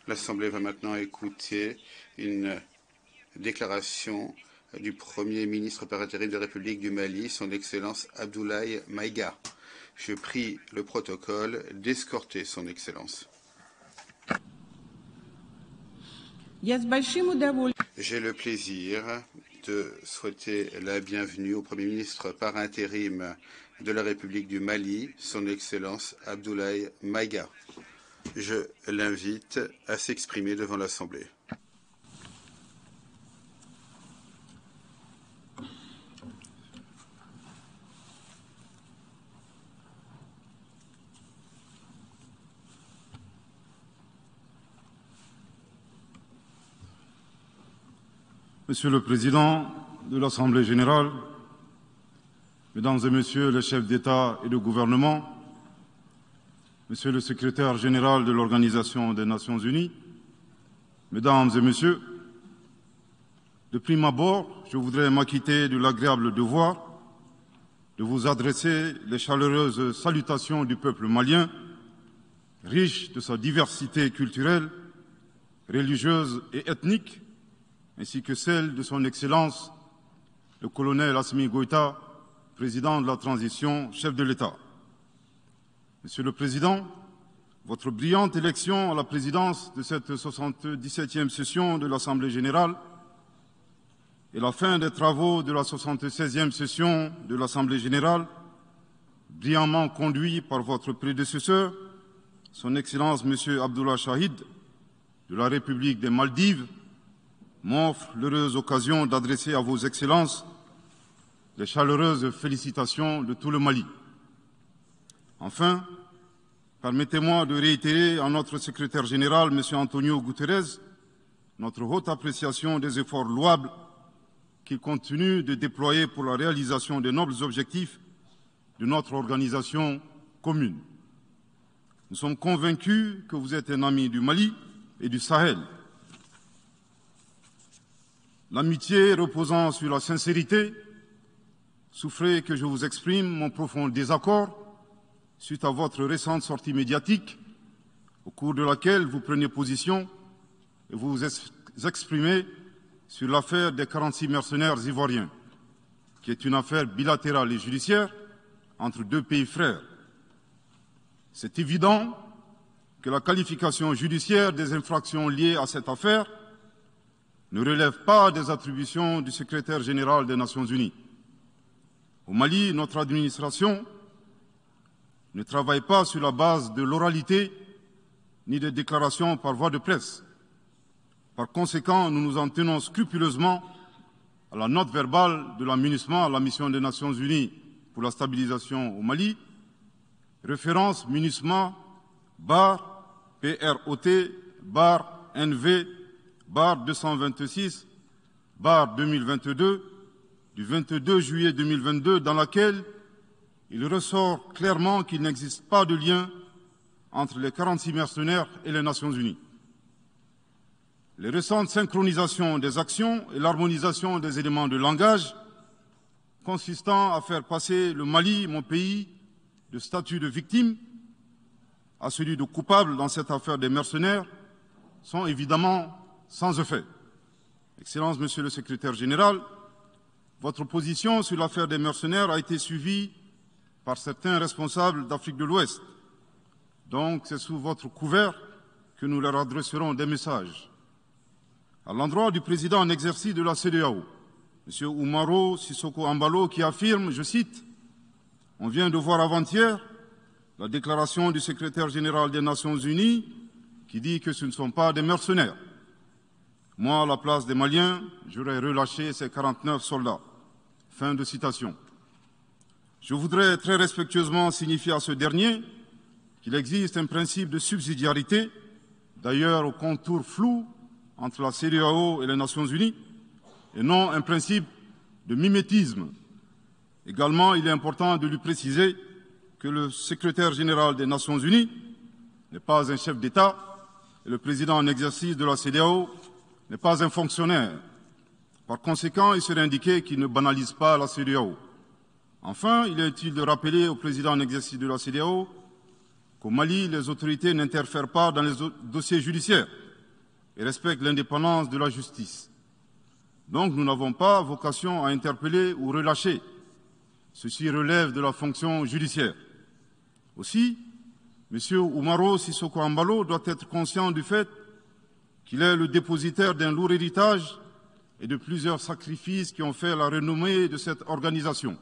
L'Assemblée va maintenant écouter une déclaration du Premier ministre par intérim de la République du Mali, son Excellence Abdoulaye Maïga. Je prie le protocole d'escorter son Excellence. J'ai le plaisir de souhaiter la bienvenue au Premier ministre par intérim de la République du Mali, son Excellence Abdoulaye Maïga. Je l'invite à s'exprimer devant l'Assemblée. Monsieur le Président de l'Assemblée générale, Mesdames et Messieurs les chefs d'État et de gouvernement, Monsieur le Secrétaire général de l'Organisation des Nations unies, Mesdames et Messieurs, de prime abord, je voudrais m'acquitter de l'agréable devoir de vous adresser les chaleureuses salutations du peuple malien, riche de sa diversité culturelle, religieuse et ethnique, ainsi que celle de son Excellence, le colonel Assimi Goïta, président de la transition, chef de l'État. Monsieur le Président, votre brillante élection à la présidence de cette 77e session de l'Assemblée générale et la fin des travaux de la 76e session de l'Assemblée générale, brillamment conduit par votre prédécesseur, son Excellence M. Abdullah Shahid, de la République des Maldives, m'offre l'heureuse occasion d'adresser à vos Excellences les chaleureuses félicitations de tout le Mali. Enfin, permettez-moi de réitérer à notre secrétaire général, M. Antonio Guterres, notre haute appréciation des efforts louables qu'il continue de déployer pour la réalisation des nobles objectifs de notre organisation commune. Nous sommes convaincus que vous êtes un ami du Mali et du Sahel. L'amitié reposant sur la sincérité, souffrez que je vous exprime mon profond désaccord suite à votre récente sortie médiatique, au cours de laquelle vous prenez position et vous vous exprimez sur l'affaire des 46 mercenaires ivoiriens, qui est une affaire bilatérale et judiciaire entre deux pays frères. C'est évident que la qualification judiciaire des infractions liées à cette affaire ne relève pas des attributions du secrétaire général des Nations unies. Au Mali, notre administration ne travaille pas sur la base de l'oralité ni des déclarations par voie de presse. Par conséquent, nous nous en tenons scrupuleusement à la note verbale de la MINUSMA, la mission des Nations unies pour la stabilisation au Mali, référence MINUSMA bar PROT bar NV bar 226 bar 2022 du 22 juillet 2022, dans laquelle il ressort clairement qu'il n'existe pas de lien entre les 46 mercenaires et les Nations unies. Les récentes synchronisations des actions et l'harmonisation des éléments de langage consistant à faire passer le Mali, mon pays, de statut de victime à celui de coupable dans cette affaire des mercenaires sont évidemment sans effet. Excellence, Monsieur le Secrétaire général, votre position sur l'affaire des mercenaires a été suivie par certains responsables d'Afrique de l'Ouest. Donc, c'est sous votre couvert que nous leur adresserons des messages. À l'endroit du président en exercice de la CEDEAO, M. Oumaro Sissoko Ambalo, qui affirme, je cite, « On vient de voir avant-hier la déclaration du secrétaire général des Nations unies qui dit que ce ne sont pas des mercenaires. Moi, à la place des Maliens, j'aurais relâché ces 49 soldats. » Fin de citation. Je voudrais très respectueusement signifier à ce dernier qu'il existe un principe de subsidiarité, d'ailleurs au contour flou entre la CEDEAO et les Nations unies, et non un principe de mimétisme. Également, il est important de lui préciser que le secrétaire général des Nations unies n'est pas un chef d'État et le président en exercice de la CEDEAO n'est pas un fonctionnaire. Par conséquent, il serait indiqué qu'il ne banalise pas la CEDEAO. Enfin, il est utile de rappeler au président en exercice de la CEDEAO qu'au Mali, les autorités n'interfèrent pas dans les dossiers judiciaires et respectent l'indépendance de la justice. Donc nous n'avons pas vocation à interpeller ou relâcher. Ceci relève de la fonction judiciaire. Aussi, M. Oumaro Sissoko Embalo doit être conscient du fait qu'il est le dépositaire d'un lourd héritage et de plusieurs sacrifices qui ont fait la renommée de cette organisation.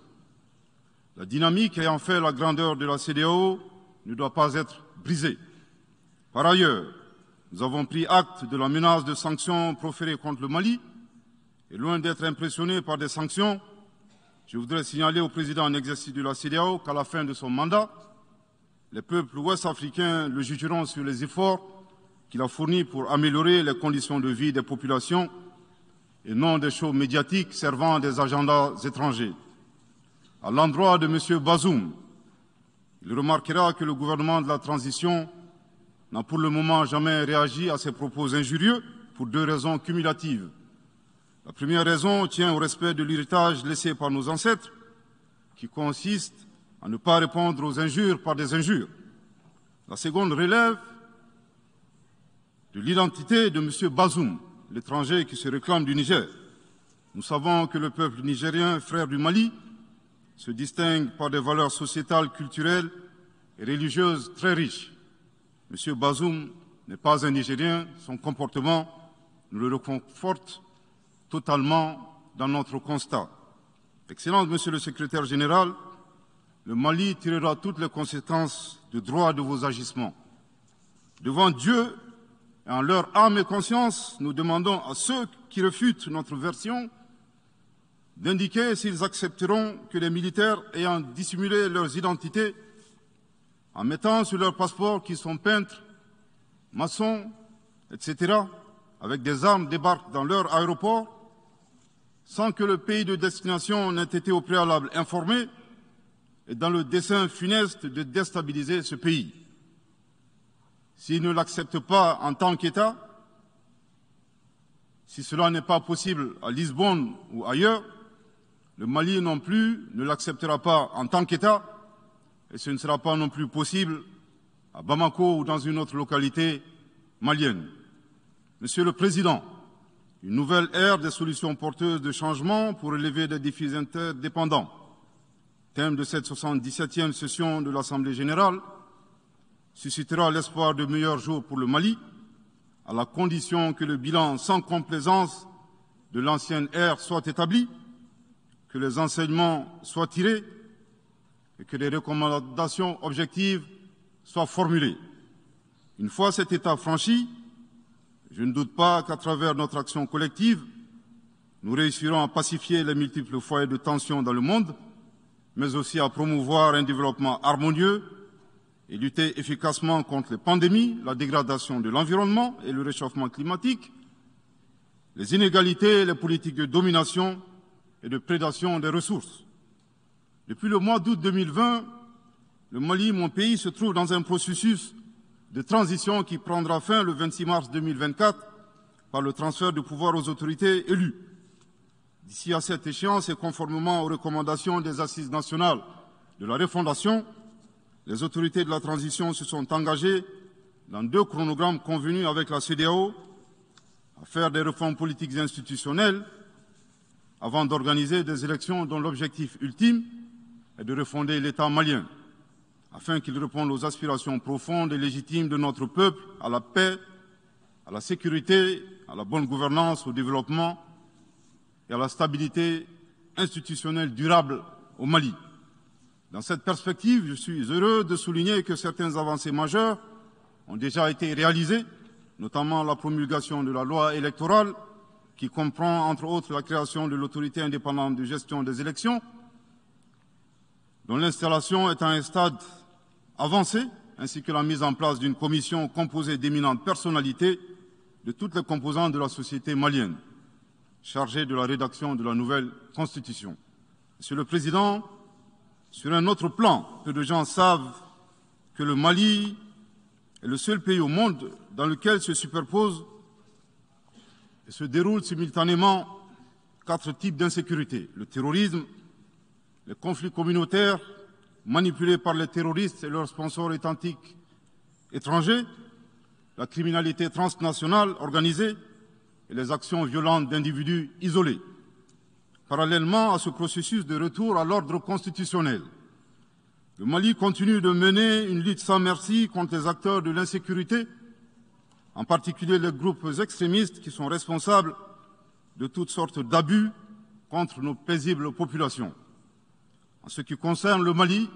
La dynamique ayant fait la grandeur de la CEDEAO ne doit pas être brisée. Par ailleurs, nous avons pris acte de la menace de sanctions proférées contre le Mali et loin d'être impressionnés par des sanctions, je voudrais signaler au président en exercice de la CEDEAO qu'à la fin de son mandat, les peuples ouest-africains le jugeront sur les efforts qu'il a fournis pour améliorer les conditions de vie des populations et non des shows médiatiques servant des agendas étrangers. À l'endroit de M. Bazoum, il remarquera que le gouvernement de la transition n'a pour le moment jamais réagi à ces propos injurieux pour deux raisons cumulatives. La première raison tient au respect de l'héritage laissé par nos ancêtres, qui consiste à ne pas répondre aux injures par des injures. La seconde relève de l'identité de M. Bazoum, l'étranger qui se réclame du Niger. Nous savons que le peuple nigérien, frère du Mali, se distingue par des valeurs sociétales, culturelles et religieuses très riches. M. Bazoum n'est pas un Nigérien, son comportement nous le reconforte totalement dans notre constat. Excellence, Monsieur le Secrétaire général, le Mali tirera toutes les conséquences de droit de vos agissements. Devant Dieu et en leur âme et conscience, nous demandons à ceux qui refutent notre version d'indiquer s'ils accepteront que les militaires ayant dissimulé leurs identités en mettant sur leur passeport qu'ils sont peintres, maçons, etc., avec des armes débarquent dans leur aéroport sans que le pays de destination n'ait été au préalable informé et dans le dessein funeste de déstabiliser ce pays. S'ils ne l'acceptent pas en tant qu'État, si cela n'est pas possible à Lisbonne ou ailleurs, le Mali non plus ne l'acceptera pas en tant qu'État et ce ne sera pas non plus possible à Bamako ou dans une autre localité malienne. Monsieur le Président, une nouvelle ère des solutions porteuses de changement pour relever des défis interdépendants. Thème de cette 77e session de l'Assemblée générale, suscitera l'espoir de meilleurs jours pour le Mali, à la condition que le bilan sans complaisance de l'ancienne ère soit établi, que les enseignements soient tirés et que les recommandations objectives soient formulées. Une fois cet état franchi, je ne doute pas qu'à travers notre action collective, nous réussirons à pacifier les multiples foyers de tension dans le monde, mais aussi à promouvoir un développement harmonieux et lutter efficacement contre les pandémies, la dégradation de l'environnement et le réchauffement climatique, les inégalités et les politiques de domination et de prédation des ressources. Depuis le mois d'août 2020, le Mali, mon pays, se trouve dans un processus de transition qui prendra fin le 26 mars 2024 par le transfert de pouvoir aux autorités élues. D'ici à cette échéance et conformément aux recommandations des assises nationales de la refondation, les autorités de la transition se sont engagées dans 2 chronogrammes convenus avec la CEDEAO à faire des réformes politiques et institutionnelles avant d'organiser des élections dont l'objectif ultime est de refonder l'État malien, afin qu'il réponde aux aspirations profondes et légitimes de notre peuple à la paix, à la sécurité, à la bonne gouvernance, au développement et à la stabilité institutionnelle durable au Mali. Dans cette perspective, je suis heureux de souligner que certaines avancées majeures ont déjà été réalisées, notamment la promulgation de la loi électorale, qui comprend entre autres la création de l'autorité indépendante de gestion des élections, dont l'installation est à un stade avancé, ainsi que la mise en place d'une commission composée d'éminentes personnalités de toutes les composantes de la société malienne, chargée de la rédaction de la nouvelle Constitution. Monsieur le Président, sur un autre plan, peu de gens savent que le Mali est le seul pays au monde dans lequel se superposent et se déroulent simultanément 4 types d'insécurité: le terrorisme, les conflits communautaires manipulés par les terroristes et leurs sponsors étatiques étrangers, la criminalité transnationale organisée et les actions violentes d'individus isolés. Parallèlement à ce processus de retour à l'ordre constitutionnel, le Mali continue de mener une lutte sans merci contre les acteurs de l'insécurité, en particulier les groupes extrémistes qui sont responsables de toutes sortes d'abus contre nos paisibles populations. En ce qui concerne le Mali,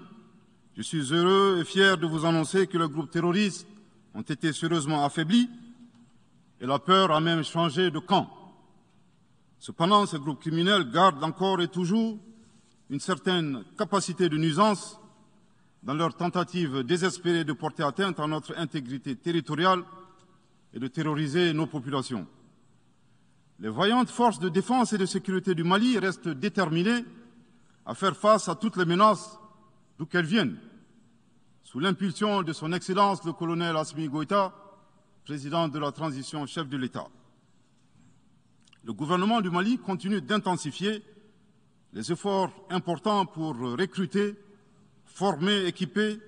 je suis heureux et fier de vous annoncer que les groupes terroristes ont été sérieusement affaiblis et la peur a même changé de camp. Cependant, ces groupes criminels gardent encore et toujours une certaine capacité de nuisance dans leur tentative désespérée de porter atteinte à notre intégrité territoriale et de terroriser nos populations. Les vaillantes forces de défense et de sécurité du Mali restent déterminées à faire face à toutes les menaces d'où qu'elles viennent. Sous l'impulsion de son Excellence le colonel Assimi Goïta, président de la transition, chef de l'État. Le gouvernement du Mali continue d'intensifier les efforts importants pour recruter, former, équiper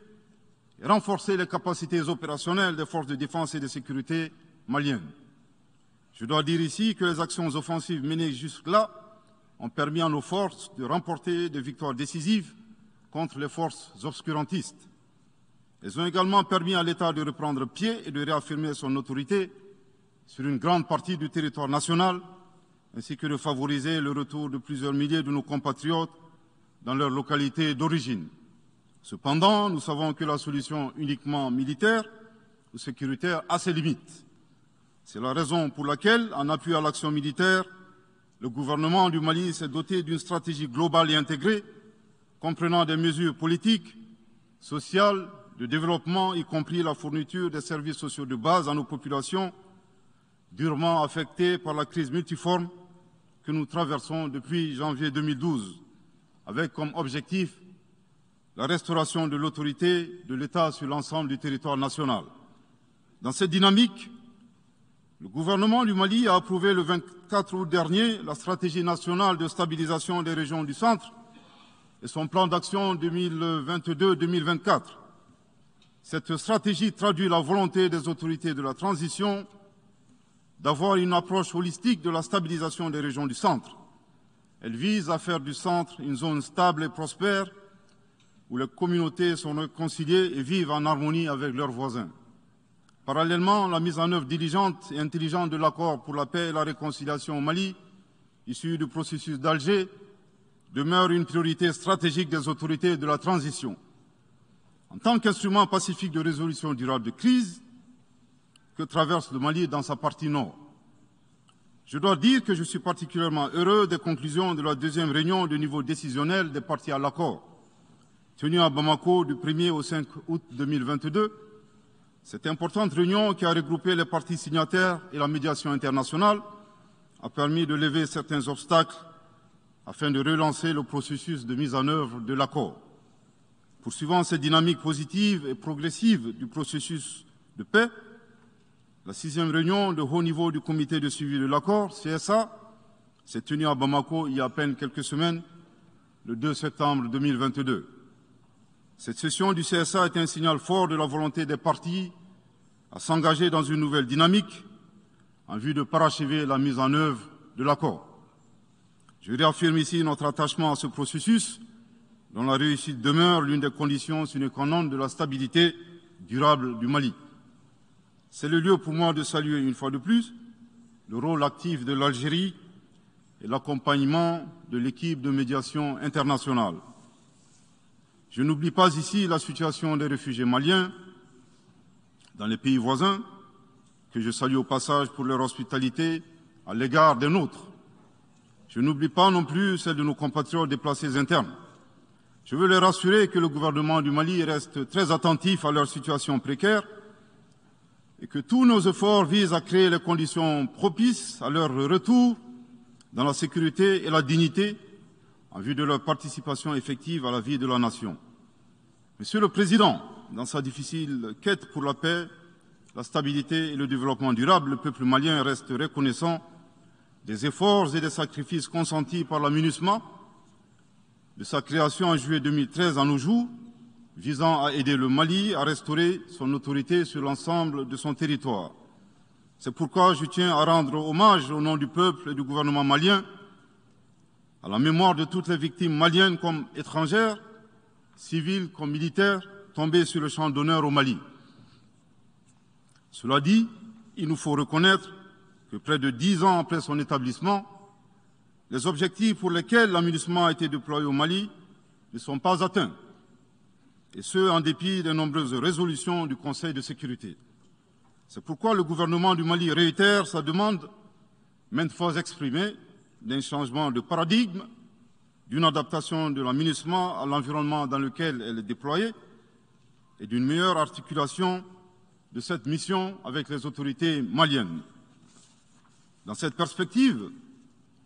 et renforcer les capacités opérationnelles des forces de défense et de sécurité maliennes. Je dois dire ici que les actions offensives menées jusque-là ont permis à nos forces de remporter des victoires décisives contre les forces obscurantistes. Elles ont également permis à l'État de reprendre pied et de réaffirmer son autorité sur une grande partie du territoire national, ainsi que de favoriser le retour de plusieurs milliers de nos compatriotes dans leur localité d'origine. Cependant, nous savons que la solution uniquement militaire ou sécuritaire a ses limites. C'est la raison pour laquelle, en appui à l'action militaire, le gouvernement du Mali s'est doté d'une stratégie globale et intégrée, comprenant des mesures politiques, sociales, de développement, y compris la fourniture des services sociaux de base à nos populations, durement affectées par la crise multiforme que nous traversons depuis janvier 2012, avec comme objectif la restauration de l'autorité de l'État sur l'ensemble du territoire national. Dans cette dynamique, le gouvernement du Mali a approuvé le 24 août dernier la stratégie nationale de stabilisation des régions du centre et son plan d'action 2022-2024. Cette stratégie traduit la volonté des autorités de la transition d'avoir une approche holistique de la stabilisation des régions du centre. Elle vise à faire du centre une zone stable et prospère où les communautés sont réconciliées et vivent en harmonie avec leurs voisins. Parallèlement, la mise en œuvre diligente et intelligente de l'accord pour la paix et la réconciliation au Mali, issu du processus d'Alger, demeure une priorité stratégique des autorités de la transition. En tant qu'instrument pacifique de résolution durable de crise que traverse le Mali dans sa partie nord. Je dois dire que je suis particulièrement heureux des conclusions de la deuxième réunion de niveau décisionnel des parties à l'accord, tenue à Bamako du 1er au 5 août 2022. Cette importante réunion qui a regroupé les parties signataires et la médiation internationale a permis de lever certains obstacles afin de relancer le processus de mise en œuvre de l'accord. Poursuivant cette dynamique positive et progressive du processus de paix, la 6e réunion de haut niveau du comité de suivi de l'accord, CSA, s'est tenue à Bamako il y a à peine quelques semaines, le 2 septembre 2022. Cette session du CSA est un signal fort de la volonté des parties à s'engager dans une nouvelle dynamique en vue de parachever la mise en œuvre de l'accord. Je réaffirme ici notre attachement à ce processus dont la réussite demeure l'une des conditions sine qua non de la stabilité durable du Mali. C'est le lieu pour moi de saluer une fois de plus le rôle actif de l'Algérie et l'accompagnement de l'équipe de médiation internationale. Je n'oublie pas ici la situation des réfugiés maliens dans les pays voisins, que je salue au passage pour leur hospitalité à l'égard des nôtres. Je n'oublie pas non plus celle de nos compatriotes déplacés internes. Je veux les rassurer que le gouvernement du Mali reste très attentif à leur situation précaire et que tous nos efforts visent à créer les conditions propices à leur retour dans la sécurité et la dignité en vue de leur participation effective à la vie de la nation. Monsieur le Président, dans sa difficile quête pour la paix, la stabilité et le développement durable, le peuple malien reste reconnaissant des efforts et des sacrifices consentis par la MINUSMA, de sa création en juillet 2013 à nos jours, visant à aider le Mali à restaurer son autorité sur l'ensemble de son territoire. C'est pourquoi je tiens à rendre hommage au nom du peuple et du gouvernement malien à la mémoire de toutes les victimes maliennes comme étrangères, civiles comme militaires, tombées sur le champ d'honneur au Mali. Cela dit, il nous faut reconnaître que près de 10 ans après son établissement, les objectifs pour lesquels l'AMINUSMA a été déployé au Mali ne sont pas atteints, et ce, en dépit des nombreuses résolutions du Conseil de sécurité. C'est pourquoi le gouvernement du Mali réitère sa demande, maintes fois exprimée, d'un changement de paradigme, d'une adaptation de l'AMINUSMA à l'environnement dans lequel elle est déployée et d'une meilleure articulation de cette mission avec les autorités maliennes. Dans cette perspective,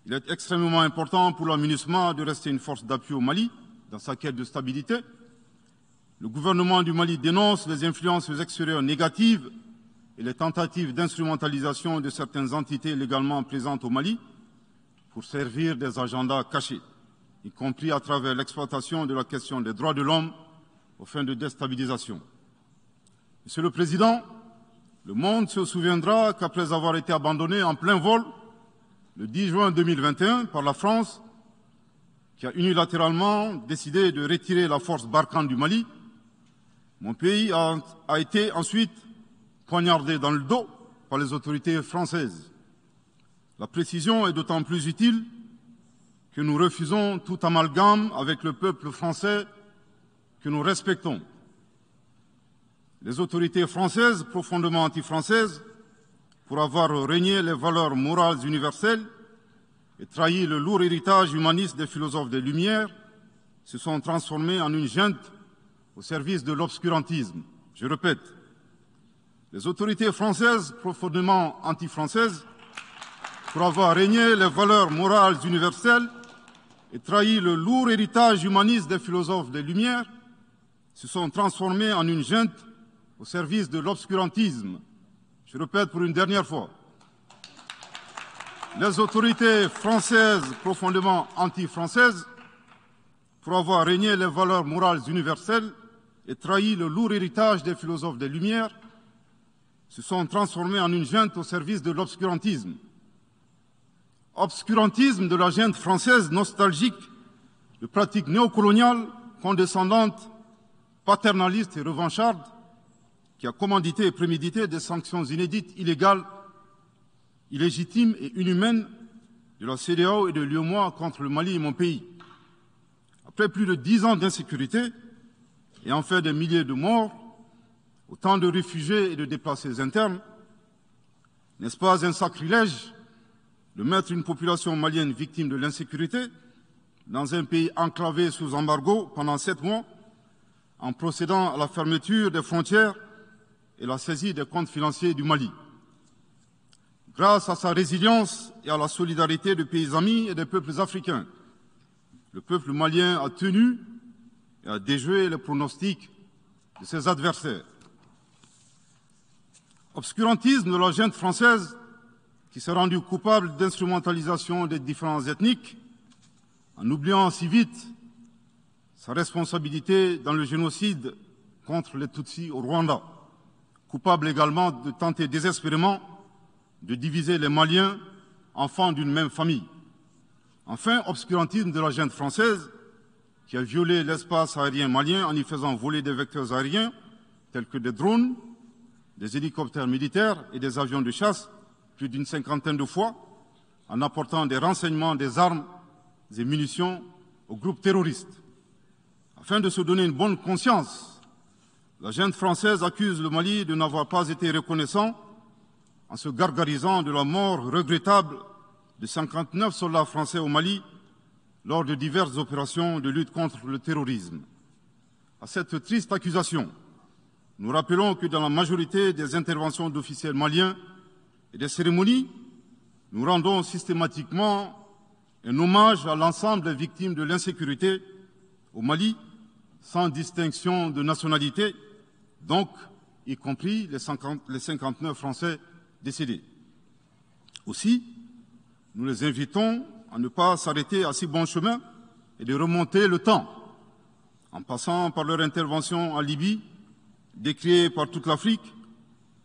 il est extrêmement important pour l'AMINUSMA de rester une force d'appui au Mali dans sa quête de stabilité. Le gouvernement du Mali dénonce les influences extérieures négatives et les tentatives d'instrumentalisation de certaines entités légalement présentes au Mali pour servir des agendas cachés, y compris à travers l'exploitation de la question des droits de l'homme aux fins de déstabilisation. Monsieur le Président, le monde se souviendra qu'après avoir été abandonné en plein vol le 10 juin 2021 par la France, qui a unilatéralement décidé de retirer la force Barkhane du Mali, mon pays a été ensuite poignardé dans le dos par les autorités françaises. La précision est d'autant plus utile que nous refusons tout amalgame avec le peuple français que nous respectons. Les autorités françaises, profondément anti-françaises, pour avoir régné les valeurs morales universelles et trahi le lourd héritage humaniste des philosophes des Lumières, se sont transformées en une junte au service de l'obscurantisme. Je répète, les autorités françaises, profondément anti-françaises, pour avoir régné les valeurs morales universelles et trahi le lourd héritage humaniste des philosophes des Lumières, se sont transformées en une junte au service de l'obscurantisme. Je répète pour une dernière fois. Les autorités françaises profondément anti-françaises, pour avoir régné les valeurs morales universelles et trahi le lourd héritage des philosophes des Lumières, se sont transformées en une junte au service de l'obscurantisme. Obscurantisme de la junte française nostalgique de pratiques néocoloniales, condescendantes, paternalistes et revanchardes, qui a commandité et prémédité des sanctions inédites, illégales, illégitimes et inhumaines de la CEDEAO et de l'UEMOA contre le Mali et mon pays. Après plus de 10 ans d'insécurité et en fait des milliers de morts, autant de réfugiés et de déplacés internes, n'est-ce pas un sacrilège de mettre une population malienne victime de l'insécurité dans un pays enclavé sous embargo pendant 7 mois, en procédant à la fermeture des frontières et la saisie des comptes financiers du Mali. Grâce à sa résilience et à la solidarité de pays amis et des peuples africains, le peuple malien a tenu et a déjoué les pronostics de ses adversaires. Obscurantisme de la junte française qui s'est rendue coupable d'instrumentalisation des différences ethniques, en oubliant si vite sa responsabilité dans le génocide contre les Tutsis au Rwanda, coupable également de tenter désespérément de diviser les Maliens, enfants d'une même famille. Enfin, obscurantisme de la junte française qui a violé l'espace aérien malien en y faisant voler des vecteurs aériens tels que des drones, des hélicoptères militaires et des avions de chasse plus d'une 50aine de fois, en apportant des renseignements, des armes et munitions aux groupes terroristes. Afin de se donner une bonne conscience, la junte française accuse le Mali de n'avoir pas été reconnaissant en se gargarisant de la mort regrettable de 59 soldats français au Mali lors de diverses opérations de lutte contre le terrorisme. À cette triste accusation, nous rappelons que dans la majorité des interventions d'officiels maliens et des cérémonies, nous rendons systématiquement un hommage à l'ensemble des victimes de l'insécurité au Mali, sans distinction de nationalité, donc y compris les 59 Français décédés. Aussi, nous les invitons à ne pas s'arrêter à si bon chemin et de remonter le temps, en passant par leur intervention en Libye, décriée par toute l'Afrique,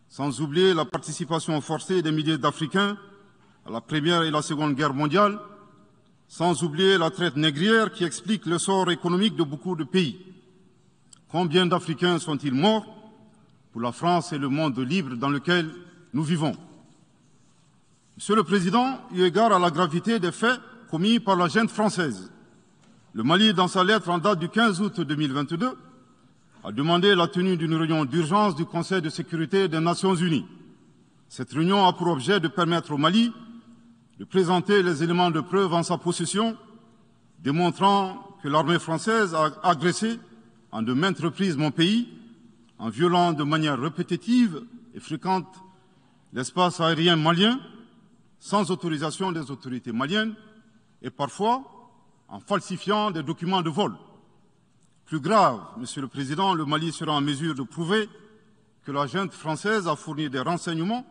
sans oublier la participation forcée des milliers d'Africains à la Première et la Seconde Guerre mondiale, sans oublier la traite négrière qui explique le sort économique de beaucoup de pays. Combien d'Africains sont-ils morts pour la France et le monde libre dans lequel nous vivons? Monsieur le Président, eu égard à la gravité des faits commis par la junte française, le Mali, dans sa lettre en date du 15 août 2022, a demandé la tenue d'une réunion d'urgence du Conseil de sécurité des Nations Unies. Cette réunion a pour objet de permettre au Mali de présenter les éléments de preuve en sa possession, démontrant que l'armée française a agressé en de maintes reprises mon pays, en violant de manière répétitive et fréquente l'espace aérien malien, sans autorisation des autorités maliennes, et parfois en falsifiant des documents de vol. Plus grave, Monsieur le Président, le Mali sera en mesure de prouver que la junte française a fourni des renseignements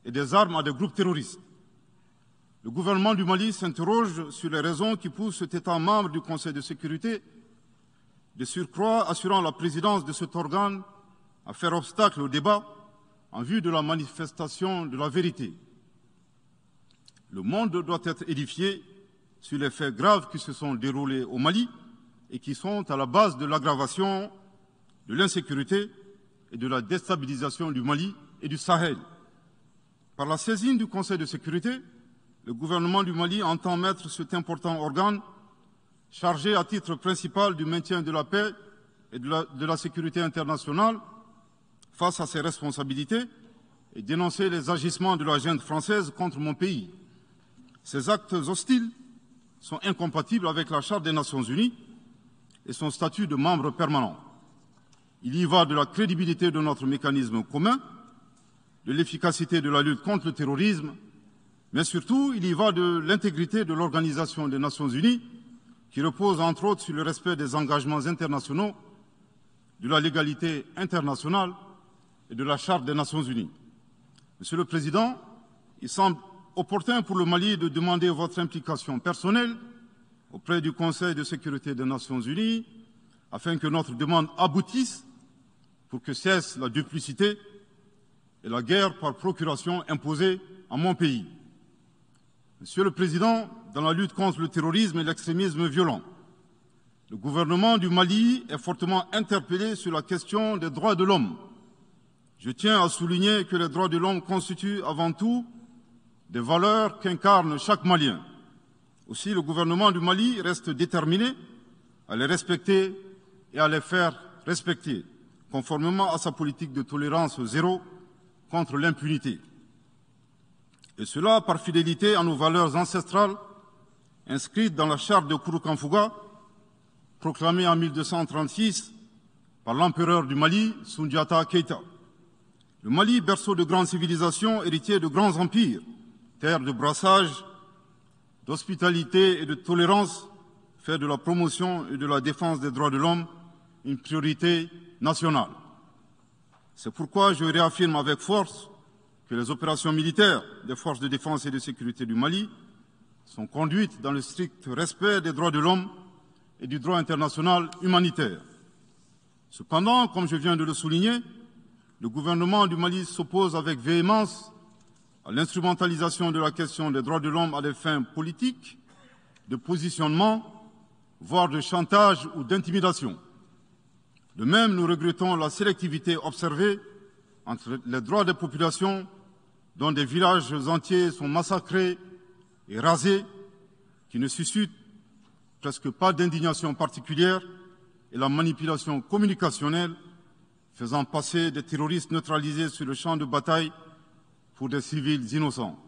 et des armes à des groupes terroristes. Le gouvernement du Mali s'interroge sur les raisons qui poussent cet État membre du Conseil de sécurité, de surcroît assurant la présidence de cet organe, à faire obstacle au débat en vue de la manifestation de la vérité. Le monde doit être édifié sur les faits graves qui se sont déroulés au Mali et qui sont à la base de l'aggravation de l'insécurité et de la déstabilisation du Mali et du Sahel. Par la saisine du Conseil de sécurité, le gouvernement du Mali entend mettre cet important organe chargé à titre principal du maintien de la paix et de la sécurité internationale face à ses responsabilités et dénoncer les agissements de la junte française contre mon pays. Ces actes hostiles sont incompatibles avec la Charte des Nations Unies et son statut de membre permanent. Il y va de la crédibilité de notre mécanisme commun, de l'efficacité de la lutte contre le terrorisme, mais surtout, il y va de l'intégrité de l'Organisation des Nations Unies, qui repose entre autres sur le respect des engagements internationaux, de la légalité internationale et de la Charte des Nations Unies. Monsieur le Président, il semble opportun pour le Mali de demander votre implication personnelle auprès du Conseil de sécurité des Nations Unies afin que notre demande aboutisse pour que cesse la duplicité et la guerre par procuration imposée à mon pays. Monsieur le Président, dans la lutte contre le terrorisme et l'extrémisme violent, le gouvernement du Mali est fortement interpellé sur la question des droits de l'homme. Je tiens à souligner que les droits de l'homme constituent avant tout des valeurs qu'incarne chaque Malien. Aussi, le gouvernement du Mali reste déterminé à les respecter et à les faire respecter, conformément à sa politique de tolérance zéro contre l'impunité. Et cela par fidélité à nos valeurs ancestrales inscrites dans la charte de Kouroukanfouga, proclamée en 1236 par l'empereur du Mali, Soundiata Keïta. Le Mali, berceau de grandes civilisations, héritier de grands empires, terre de brassage, d'hospitalité et de tolérance, fait de la promotion et de la défense des droits de l'homme une priorité nationale. C'est pourquoi je réaffirme avec force que les opérations militaires des forces de défense et de sécurité du Mali sont conduites dans le strict respect des droits de l'homme et du droit international humanitaire. Cependant, comme je viens de le souligner, le gouvernement du Mali s'oppose avec véhémence à l'instrumentalisation de la question des droits de l'homme à des fins politiques, de positionnement, voire de chantage ou d'intimidation. De même, nous regrettons la sélectivité observée entre les droits des populations dont des villages entiers sont massacrés et rasés, qui ne suscitent presque pas d'indignation particulière, et la manipulation communicationnelle faisant passer des terroristes neutralisés sur le champ de bataille pour des civils innocents.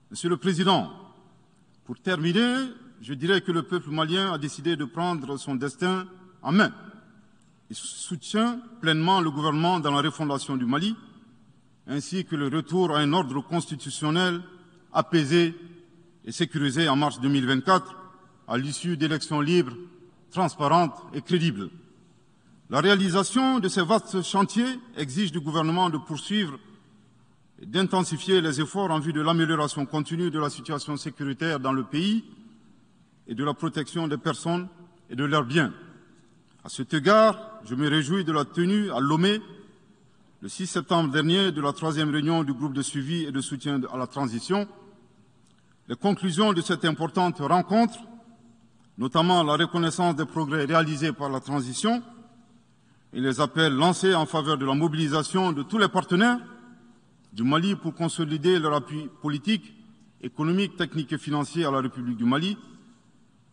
Monsieur le Président, pour terminer, je dirais que le peuple malien a décidé de prendre son destin en main. Il soutient pleinement le gouvernement dans la refondation du Mali, ainsi que le retour à un ordre constitutionnel apaisé et sécurisé en mars 2024, à l'issue d'élections libres, transparentes et crédibles. La réalisation de ces vastes chantiers exige du gouvernement de poursuivre et d'intensifier les efforts en vue de l'amélioration continue de la situation sécuritaire dans le pays et de la protection des personnes et de leurs biens. À cet égard, je me réjouis de la tenue à Lomé, le 6 septembre dernier, de la 3e réunion du groupe de suivi et de soutien à la transition. Les conclusions de cette importante rencontre, notamment la reconnaissance des progrès réalisés par la transition et les appels lancés en faveur de la mobilisation de tous les partenaires du Mali pour consolider leur appui politique, économique, technique et financier à la République du Mali,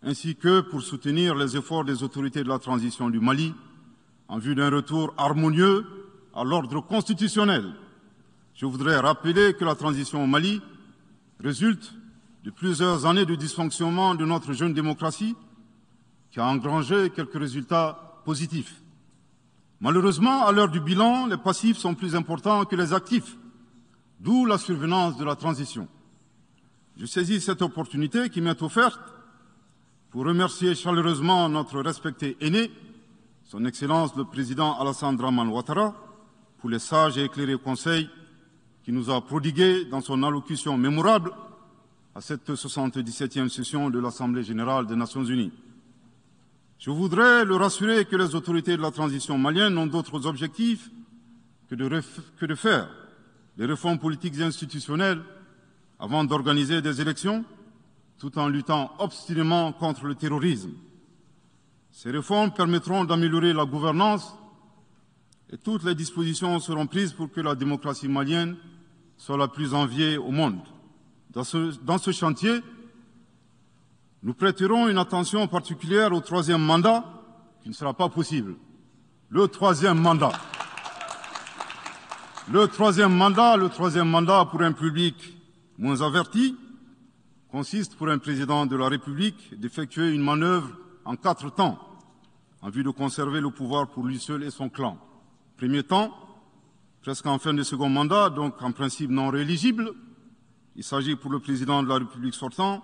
ainsi que pour soutenir les efforts des autorités de la transition du Mali en vue d'un retour harmonieux à l'ordre constitutionnel. Je voudrais rappeler que la transition au Mali résulte de plusieurs années de dysfonctionnement de notre jeune démocratie qui a engrangé quelques résultats positifs. Malheureusement, à l'heure du bilan, les passifs sont plus importants que les actifs, d'où la survenance de la transition. Je saisis cette opportunité qui m'est offerte pour remercier chaleureusement notre respecté aîné, son Excellence le Président Alassane Dramane Ouattara, pour les sages et éclairés conseils qu'il nous a prodigués dans son allocution mémorable à cette 77e session de l'Assemblée générale des Nations unies. Je voudrais le rassurer que les autorités de la transition malienne n'ont d'autres objectifs que de faire des réformes politiques et institutionnelles avant d'organiser des élections, tout en luttant obstinément contre le terrorisme. Ces réformes permettront d'améliorer la gouvernance et toutes les dispositions seront prises pour que la démocratie malienne soit la plus enviée au monde. Dans ce chantier, nous prêterons une attention particulière au 3e mandat, qui ne sera pas possible. Le troisième mandat pour un public moins averti consiste pour un président de la République d'effectuer une manœuvre en 4 temps, en vue de conserver le pouvoir pour lui seul et son clan. Premier temps, presque en fin de second mandat, donc en principe non rééligible, il s'agit pour le président de la République sortant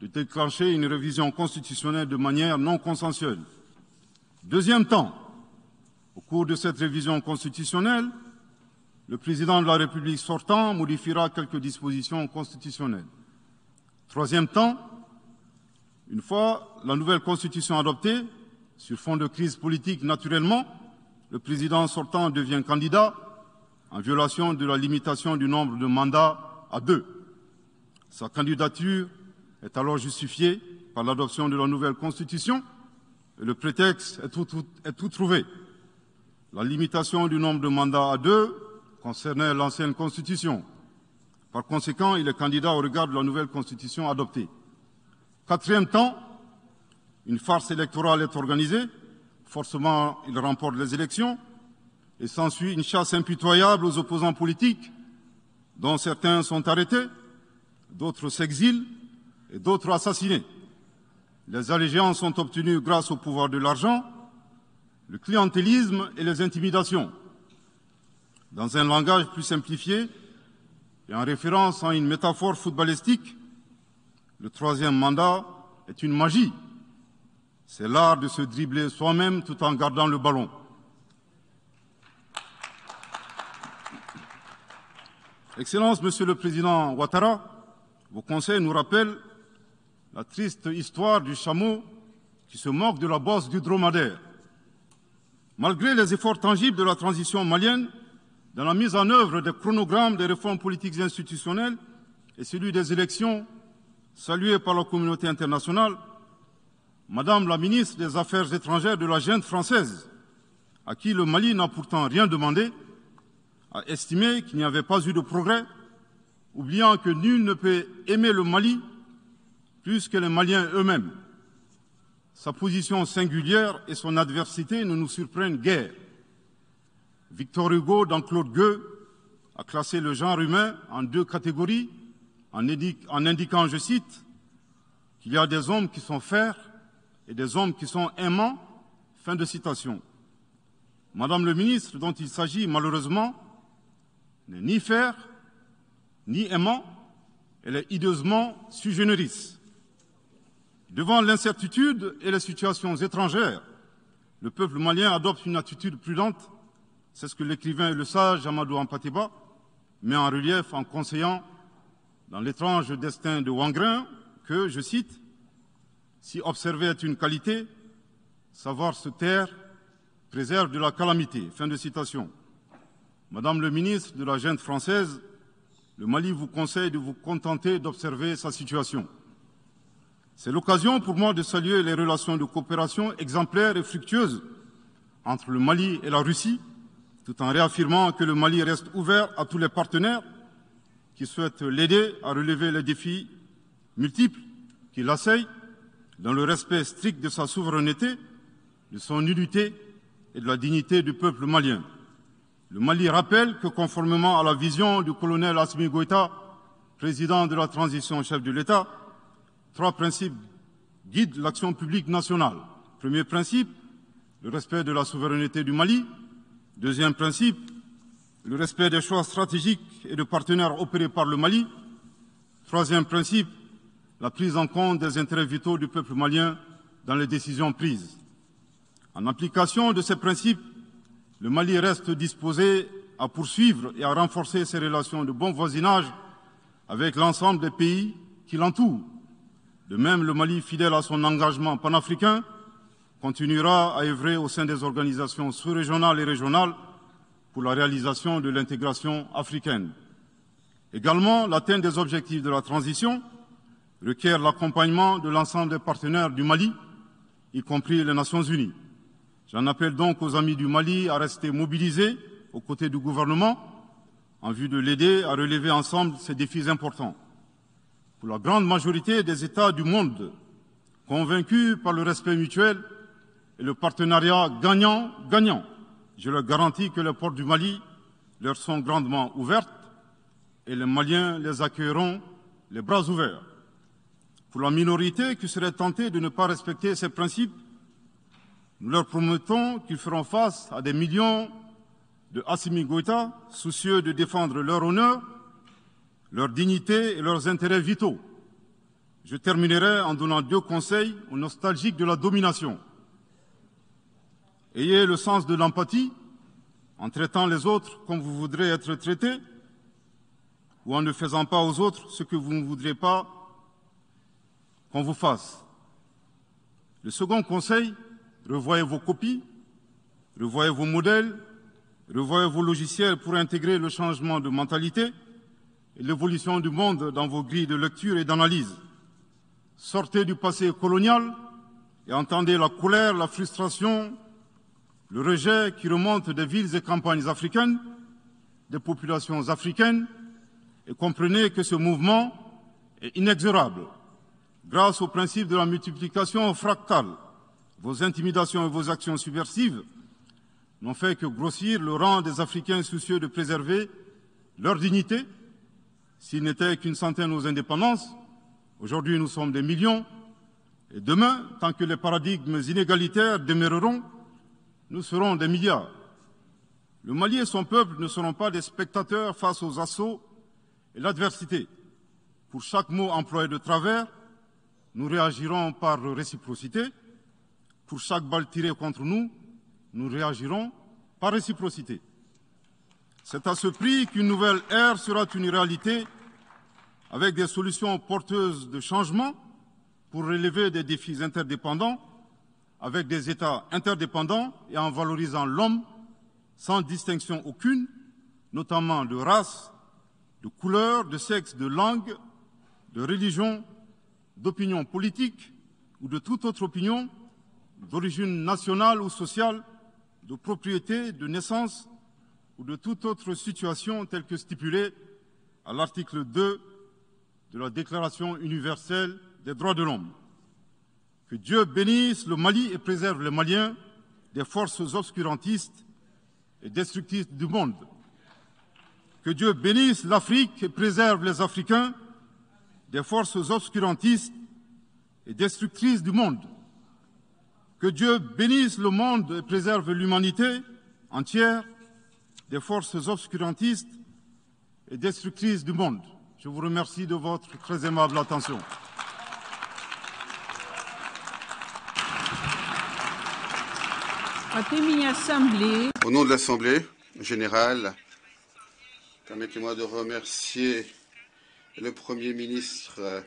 de déclencher une révision constitutionnelle de manière non consensuelle. Deuxième temps, au cours de cette révision constitutionnelle, le président de la République sortant modifiera quelques dispositions constitutionnelles. Troisième temps, une fois la nouvelle constitution adoptée, sur fond de crise politique naturellement, le président sortant devient candidat en violation de la limitation du nombre de mandats à 2. Sa candidature est alors justifiée par l'adoption de la nouvelle constitution et le prétexte est tout trouvé. La limitation du nombre de mandats à 2 concernait l'ancienne constitution. Par conséquent, il est candidat au regard de la nouvelle constitution adoptée. Quatrième temps, une farce électorale est organisée. Forcément, il remporte les élections et s'ensuit une chasse impitoyable aux opposants politiques, dont certains sont arrêtés, d'autres s'exilent et d'autres assassinés. Les allégeances sont obtenues grâce au pouvoir de l'argent, le clientélisme et les intimidations. Dans un langage plus simplifié et en référence à une métaphore footballistique, le 3e mandat est une magie. C'est l'art de se dribbler soi-même tout en gardant le ballon. Excellence, Monsieur le Président Ouattara, vos conseils nous rappellent la triste histoire du chameau qui se moque de la bosse du dromadaire. Malgré les efforts tangibles de la transition malienne, dans la mise en œuvre des chronogrammes des réformes politiques et institutionnelles et celui des élections salués par la communauté internationale, Madame la ministre des Affaires étrangères de la junte française, à qui le Mali n'a pourtant rien demandé, a estimé qu'il n'y avait pas eu de progrès, oubliant que nul ne peut aimer le Mali plus que les Maliens eux-mêmes. Sa position singulière et son adversité ne nous surprennent guère. Victor Hugo, dans Claude Gueux, a classé le genre humain en 2 catégories, en indiquant, je cite, qu'il y a des hommes qui sont fers et des hommes qui sont aimants. Fin de citation. Madame le ministre, dont il s'agit malheureusement, n'est ni fer, ni aimant, elle est hideusement sui generis. Devant l'incertitude et les situations étrangères, le peuple malien adopte une attitude prudente. C'est ce que l'écrivain et le sage Amadou Hampâté-Bâ met en relief en conseillant dans l'étrange destin de Wangrin que, je cite, « Si observer est une qualité, Savoir se taire préserve de la calamité. Fin de citation. Madame le ministre de la Junte française, le Mali vous conseille de vous contenter d'observer sa situation. C'est l'occasion pour moi de saluer les relations de coopération exemplaires et fructueuses entre le Mali et la Russie, tout en réaffirmant que le Mali reste ouvert à tous les partenaires qui souhaitent l'aider à relever les défis multiples qui l'assaillent, dans le respect strict de sa souveraineté, de son unité et de la dignité du peuple malien. Le Mali rappelle que, conformément à la vision du colonel Assimi Goïta, président de la transition chef de l'État, 3 principes guident l'action publique nationale. Premier principe, le respect de la souveraineté du Mali. Deuxième principe, le respect des choix stratégiques et de partenaires opérés par le Mali. Troisième principe, la prise en compte des intérêts vitaux du peuple malien dans les décisions prises. En application de ces principes, le Mali reste disposé à poursuivre et à renforcer ses relations de bon voisinage avec l'ensemble des pays qui l'entourent. De même, le Mali, fidèle à son engagement panafricain, continuera à œuvrer au sein des organisations sous-régionales et régionales pour la réalisation de l'intégration africaine. Également, l'atteinte des objectifs de la transition requiert l'accompagnement de l'ensemble des partenaires du Mali, y compris les Nations Unies. J'en appelle donc aux amis du Mali à rester mobilisés aux côtés du gouvernement en vue de l'aider à relever ensemble ces défis importants. Pour la grande majorité des États du monde, convaincus par le respect mutuel et le partenariat gagnant-gagnant, je leur garantis que les portes du Mali leur sont grandement ouvertes et les Maliens les accueilleront les bras ouverts. Pour la minorité qui serait tentée de ne pas respecter ces principes, nous leur promettons qu'ils feront face à des millions de Assimi Goïta, soucieux de défendre leur honneur, leur dignité et leurs intérêts vitaux. Je terminerai en donnant 2 conseils aux nostalgiques de la domination. Ayez le sens de l'empathie en traitant les autres comme vous voudrez être traités ou en ne faisant pas aux autres ce que vous ne voudrez pas qu'on vous fasse. Le second conseil, revoyez vos copies, revoyez vos modèles, revoyez vos logiciels pour intégrer le changement de mentalité et l'évolution du monde dans vos grilles de lecture et d'analyse. Sortez du passé colonial et entendez la colère, la frustration, le rejet qui remonte des villes et campagnes africaines, des populations africaines, et comprenez que ce mouvement est inexorable. Grâce au principe de la multiplication fractale, vos intimidations et vos actions subversives n'ont fait que grossir le rang des Africains soucieux de préserver leur dignité. S'il n'était qu'une centaine aux indépendances, aujourd'hui nous sommes des millions, et demain, tant que les paradigmes inégalitaires demeureront, nous serons des milliards. Le Mali et son peuple ne seront pas des spectateurs face aux assauts et l'adversité. Pour chaque mot employé de travers, nous réagirons par réciprocité. Pour chaque balle tirée contre nous, nous réagirons par réciprocité. C'est à ce prix qu'une nouvelle ère sera une réalité avec des solutions porteuses de changement pour relever des défis interdépendants, avec des États interdépendants et en valorisant l'homme sans distinction aucune, notamment de race, de couleur, de sexe, de langue, de religion, d'opinion politique ou de toute autre opinion, d'origine nationale ou sociale, de propriété, de naissance ou de toute autre situation telle que stipulée à l'article 2 de la Déclaration universelle des droits de l'homme. Que Dieu bénisse le Mali et préserve les Maliens des forces obscurantistes et destructrices du monde. Que Dieu bénisse l'Afrique et préserve les Africains des forces obscurantistes et destructrices du monde. Que Dieu bénisse le monde et préserve l'humanité entière des forces obscurantistes et destructrices du monde. Je vous remercie de votre très aimable attention. Au nom de l'Assemblée générale, permettez-moi de remercier le Premier ministre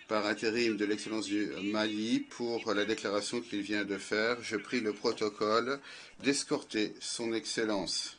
par intérim de l'Excellence du Mali pour la déclaration qu'il vient de faire. Je prie le protocole d'escorter son Excellence.